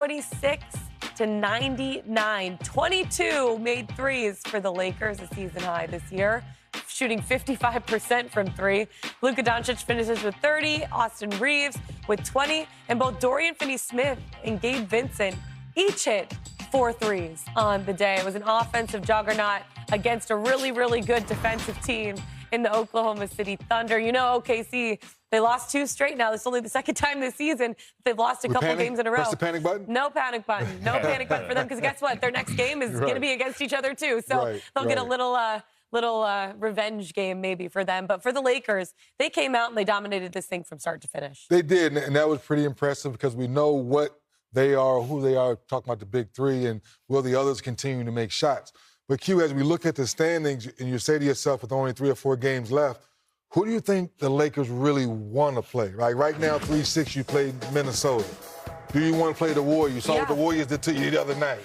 126-99. 22 made threes for the Lakers, a season high this year, shooting 55% from three. Luka Doncic finishes with 30, Austin Reaves with 20, and both Dorian Finney-Smith and Gabe Vincent each hit 4 threes on the day. It was an offensive juggernaut against a really, really good defensive team in the Oklahoma City Thunder. You know, OKC, they lost 2 straight now. This is only the second time this season they've lost a couple games in a row. Press the panic button? No panic button. No panic button for them, because guess what? Their next game is going to be against each other too. So they'll get a little revenge game maybe for them. But for the Lakers, they came out and they dominated this thing from start to finish. They did, and that was pretty impressive because we know what they are, who they are, talking about the big three, and will the others continue to make shots. But, Q, as we look at the standings, and you say to yourself with only 3 or 4 games left, who do you think the Lakers really want to play? Like right now, 3-6, you played Minnesota. Do you want to play the Warriors? You saw what the Warriors did to you the other night.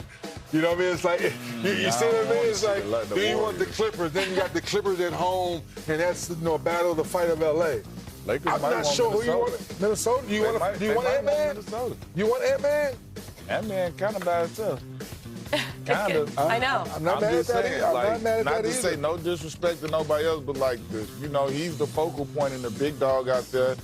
You know what I mean? It's like, you see what I mean? It's like, do you want the Clippers? Then you got the Clippers at home, and that's, a battle of the fight of L.A. Lakers I'm not sure who you want. Minnesota? Do you want Ant-Man? You want Ant-Man? Ant-Man kind of by itself. Kind of. I know. I'm not mad at that either. I'm not mad at that either. Not to say no disrespect to nobody else, but like, he's the focal point and the big dog out there.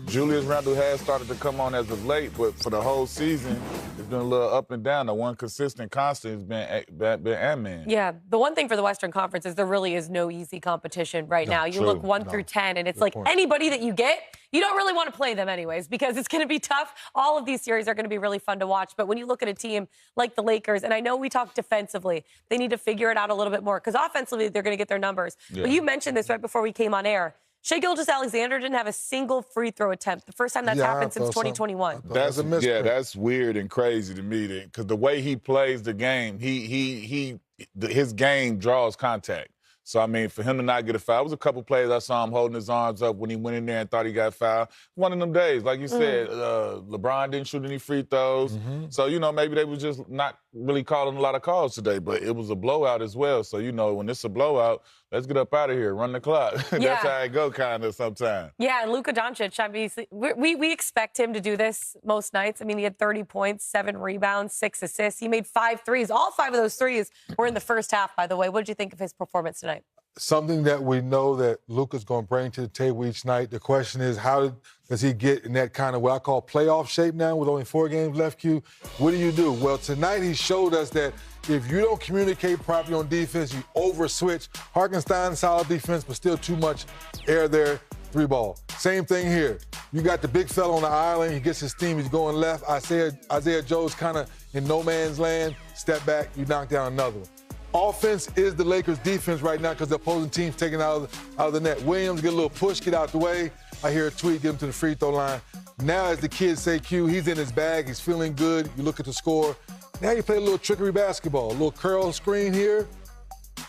Julius Randle has started to come on as of late, but for the whole season, it's been a little up and down. The one consistent constant has been Ant-Man. Yeah, the one thing for the Western Conference is there really is no easy competition right now. You look 1 through 10, and it's like anybody that you get, you don't really want to play them anyways because it's going to be tough. All of these series are going to be really fun to watch. But when you look at a team like the Lakers, and I know we talk defensively, they need to figure it out a little bit more because offensively they're going to get their numbers. Yeah. But you mentioned this right before we came on air. Shai Gilgeous-Alexander didn't have a single free throw attempt. The first time that's happened since 2021. That's weird and crazy to me because the way he plays the game, his game draws contact. So, I mean, for him to not get a foul, it was a couple plays I saw him holding his arms up when he went in there and thought he got fouled. One of them days, like you said, LeBron didn't shoot any free throws. So, maybe they was just not really calling a lot of calls today, but it was a blowout as well. So, when it's a blowout, let's get up out of here, run the clock. That's how it go kind of sometimes. Yeah, and Luka Doncic, obviously, we expect him to do this most nights. I mean, he had 30 points, 7 rebounds, 6 assists. He made 5 threes. All 5 of those threes were in the first half, by the way. What did you think of his performance tonight? Something that we know that Luka's going to bring to the table each night. The question is, how does he get in that kind of what I call playoff shape now with only 4 games left, Q? What do you do? Well, tonight he showed us that if you don't communicate properly on defense, you over-switch. Hartenstein, solid defense, but still too much air there, 3 ball. Same thing here. You got the big fella on the island. He gets his steam. He's going left. Isaiah Joe's kind of in no man's land. Step back, you knock down another one. Offense is the Lakers' defense right now because the opposing team's taking out of the net. Williams get a little push, get out the way. I hear a tweet, get him to the free throw line. Now, as the kids say, Q, he's in his bag. He's feeling good. You look at the score. Now you play a little trickery basketball. A little curl screen here.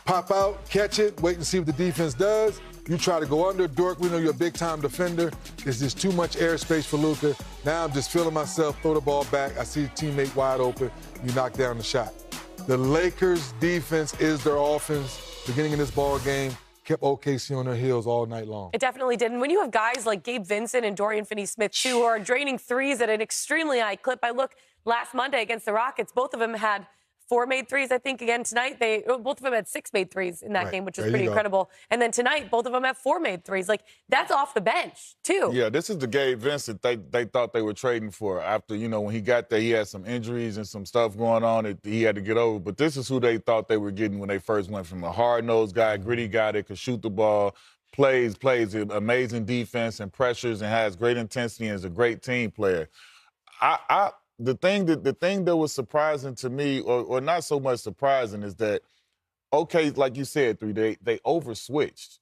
Pop out, catch it, wait and see what the defense does. You try to go under. Dirk, we know you're a big-time defender. There's just too much airspace for Luka. Now I'm just feeling myself, throw the ball back. I see a teammate wide open. You knock down the shot. The Lakers' defense is their offense. Beginning of this ball game, kept OKC on their heels all night long. It definitely did. And when you have guys like Gabe Vincent and Dorian Finney-Smith, too, who are draining threes at an extremely high clip. I look last Monday against the Rockets, both of them had 4 made threes, I think. Again, tonight, both of them had 6 made threes in that game, which is pretty incredible. And then tonight, both of them have 4 made threes. Like, that's off the bench, too. Yeah, this is the Gabe Vincent they thought they were trading for. After, when he got there, he had some injuries and some stuff going on that he had to get over. But this is who they thought they were getting when they first went from a hard-nosed guy, gritty guy that could shoot the ball, plays amazing defense and pressures and has great intensity and is a great team player. The thing that was surprising to me, or not so much surprising, is that, okay, like you said, they over-switched.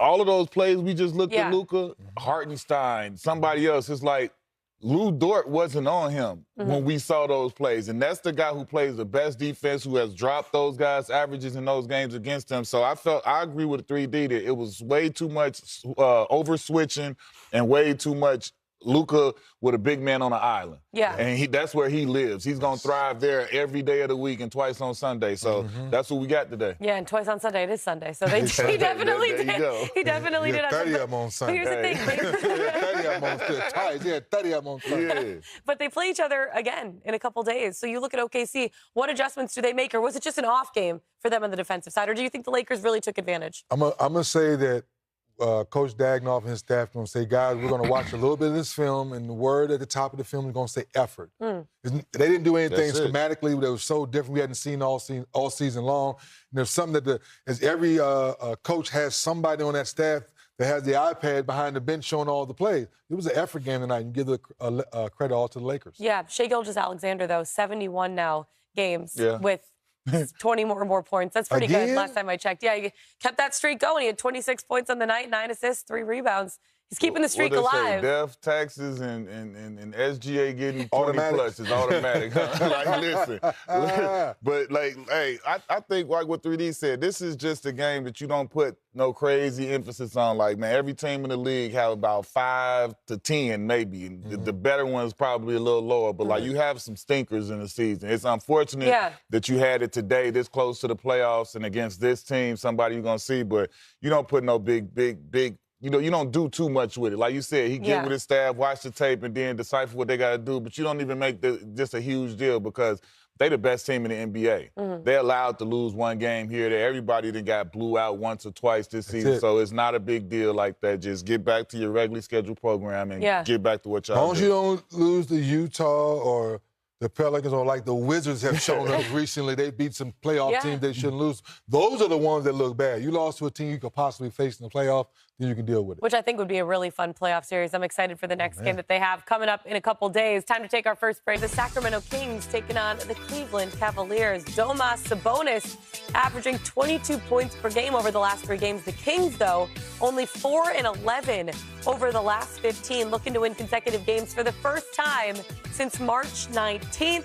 All of those plays we just looked at Luka, Hartenstein, somebody else, it's like Lou Dort wasn't on him when we saw those plays. And that's the guy who plays the best defense, who has dropped those guys' averages in those games against him. So I agree with the 3D that it was way too much over-switching and way too much Luka with a big man on an island. Yeah. And that's where he lives. He's going to thrive there every day of the week and twice on Sunday. So that's what we got today. Yeah, and twice on Sunday. It is Sunday. So he definitely there you go. did. He definitely did. 30 of them on Sunday. But here's the thing. 30 of them on twice. Yeah, 30 of them on Sunday. Yeah. But they play each other again in a couple days. So you look at OKC, what adjustments do they make? Or was it just an off game for them on the defensive side? Or do you think the Lakers really took advantage? I'm going to say that Coach Dagnoff and his staff are going to say, guys, we're going to watch a little bit of this film, and the word at the top of the film is going to say effort. They didn't do anything schematically that was so different we hadn't seen all season long. And there's something that as every coach has somebody on that staff that has the iPad behind the bench showing all the plays. It was an effort game tonight. You give the credit all to the Lakers. Yeah, Shai Gilgeous-Alexander, though, 71 now games with 20 more points. That's pretty good last time I checked. Yeah, he kept that streak going. He had 26 points on the night, 9 assists, 3 rebounds. He's keeping the streak alive. Death, taxes, and SGA getting 20 plus is automatic. Like, listen. But, like, hey, I think, like what 3D said, this is just a game that you don't put no crazy emphasis on. Like, man, every team in the league have about 5 to 10 maybe. And the better one's probably a little lower. But, like, you have some stinkers in the season. It's unfortunate that you had it today this close to the playoffs and against this team, somebody you're going to see. But you don't put no big you don't do too much with it. Like you said, he get with his staff, watch the tape, and then decipher what they got to do. But you don't even make just a huge deal because they the best team in the NBA. They're allowed to lose one game here or there. Everybody that got blew out once or twice this season. So it's not a big deal like that. Just get back to your regularly scheduled program and get back to what y'all do. As long as you don't lose to Utah or the Pelicans or like the Wizards have shown us recently, they beat some playoff teams they shouldn't lose. Those are the ones that look bad. You lost to a team you could possibly face in the playoff, then you can deal with it. Which I think would be a really fun playoff series. I'm excited for the next game that they have coming up in a couple days. Time to take our first break. The Sacramento Kings taking on the Cleveland Cavaliers. Domas Sabonis averaging 22 points per game over the last 3 games. The Kings, though, only 4-11 over the last 15, looking to win consecutive games for the first time since March 19th,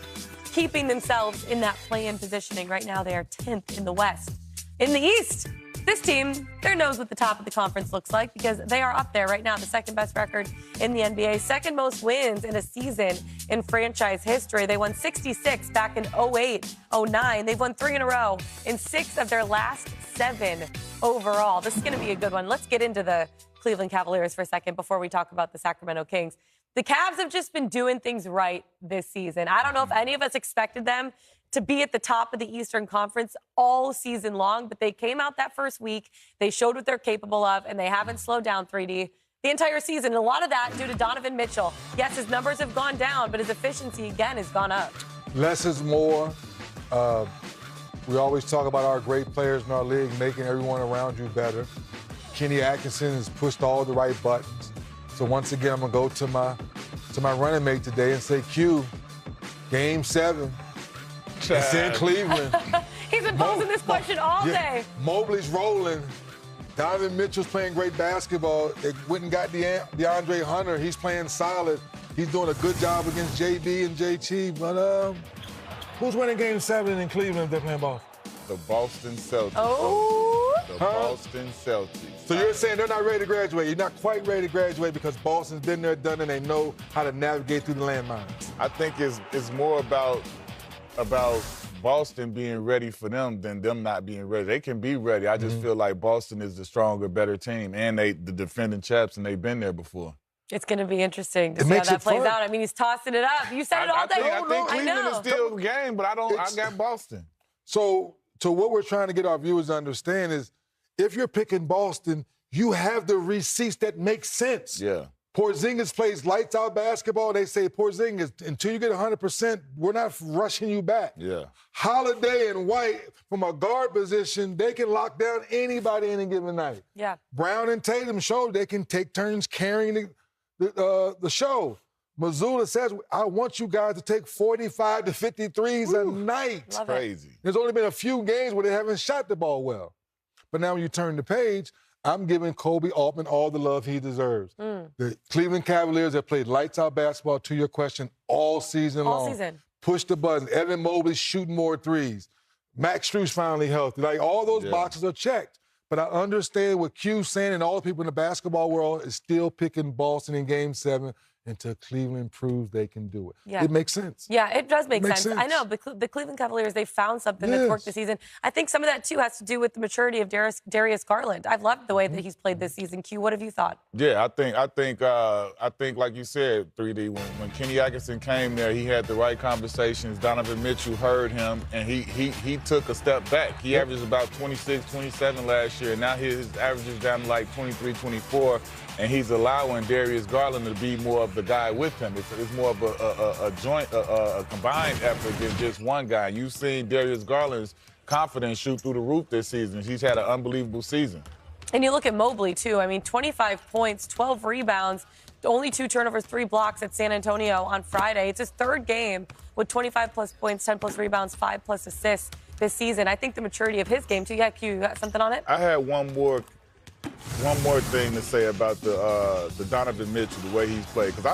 keeping themselves in that play-in positioning. Right now, they are 10th in the West. In the East, this team, their knows what the top of the conference looks like because they are up there right now, the second best record in the NBA, second most wins in a season in franchise history. They won 66 back in 08-09. They've won 3 in a row in 6 of their last 7 overall. This is going to be a good one. Let's get into the Cleveland Cavaliers for a second before we talk about the Sacramento Kings. The Cavs have just been doing things right this season. I don't know if any of us expected them to be at the top of the Eastern Conference all season long, but they came out that first week. They showed what they're capable of, and they haven't slowed down 3D the entire season. And a lot of that due to Donovan Mitchell. Yes, his numbers have gone down, but his efficiency, again, has gone up. Less is more. We always talk about our great players in our league making everyone around you better. Kenny Atkinson has pushed all the right buttons. So once again, I'm going to go to my running mate today and say, Q, Game 7. It's in Cleveland. He's been posing this question all day. Mobley's rolling. Donovan Mitchell's playing great basketball. They went and got DeAndre Hunter. He's playing solid. He's doing a good job against JB and JT. But who's winning Game 7 in Cleveland if they're playing ball? The Boston Celtics. The Boston Celtics. So you're saying they're not ready to graduate. You're not quite ready to graduate because Boston's been there, done it, and they know how to navigate through the landmines. I think it's more about Boston being ready for them than them not being ready. They can be ready. I just feel like Boston is the stronger, better team, and they the defending champs, and they've been there before. It's going to be interesting to see how that plays out. I mean, he's tossing it up. You said it all day. I think Cleveland is still a game, but I got Boston. So what we're trying to get our viewers to understand is if you're picking Boston, you have the receipts that make sense. Yeah. Porzingis plays lights-out basketball. They say, Porzingis, until you get 100%, we're not rushing you back. Yeah. Holiday and White, from a guard position, they can lock down anybody any given night. Yeah. Brown and Tatum showed they can take turns carrying the show. Mazzulla says, I want you guys to take 45 to 53s a night. Love Crazy. It. There's only been a few games where they haven't shot the ball well. But now when you turn the page, I'm giving Kobe Altman all the love he deserves. The Cleveland Cavaliers have played lights-out basketball, to your question, all season long. All season. Push the button. Evan Mobley shooting more threes. Max Strus finally healthy. Like, all those boxes are checked. But I understand what Q's saying, and all the people in the basketball world is still picking Boston in Game 7. until Cleveland proves they can do it. Yeah. It makes sense. Yeah, it does make Makes sense. I know, but the Cleveland Cavaliers, they found something that's worked this season. I think some of that, too, has to do with the maturity of Darius Garland. I've loved the way that he's played this season. Q, what have you thought? Yeah, I think, like you said, 3D, when Kenny Atkinson came there, he had the right conversations. Donovan Mitchell heard him, and he took a step back. He averaged about 26, 27 last year, and now his average is down to like 23, 24, and he's allowing Darius Garland to be more of the guy with him. It's more of a joint, a combined effort than just one guy. You've seen Darius Garland's confidence shoot through the roof this season. He's had an unbelievable season. And you look at Mobley, too. I mean, 25 points, 12 rebounds, only 2 turnovers, 3 blocks at San Antonio on Friday. It's his 3rd game with 25-plus points, 10-plus rebounds, 5-plus assists this season. I think the maturity of his game, too. Yeah, Q, you got something on it? I had one more thing to say about the Donovan Mitchell, the way he's played. Because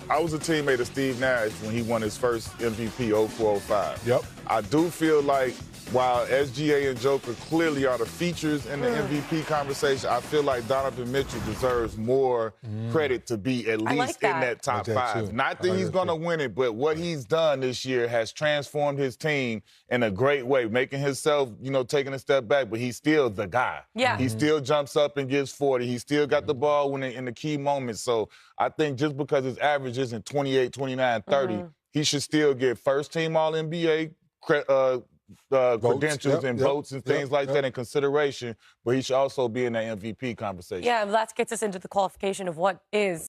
I was a teammate of Steve Nash when he won his first MVP 04-05. Yep. I do feel like while SGA and Joker clearly are the features in the MVP conversation, I feel like Donovan Mitchell deserves more credit to be at least in that top 5. Not that he's going to win it, but what he's done this year has transformed his team in a great way, making himself, taking a step back, but he's still the guy. Yeah. He still jumps up and gives 40. He still got the ball in the key moments. So I think just because his average isn't 28, 29, 30, he should still get first-team All-NBA credentials and votes and things like that in consideration, but he should also be in that MVP conversation. Yeah, that gets us into the qualification of what is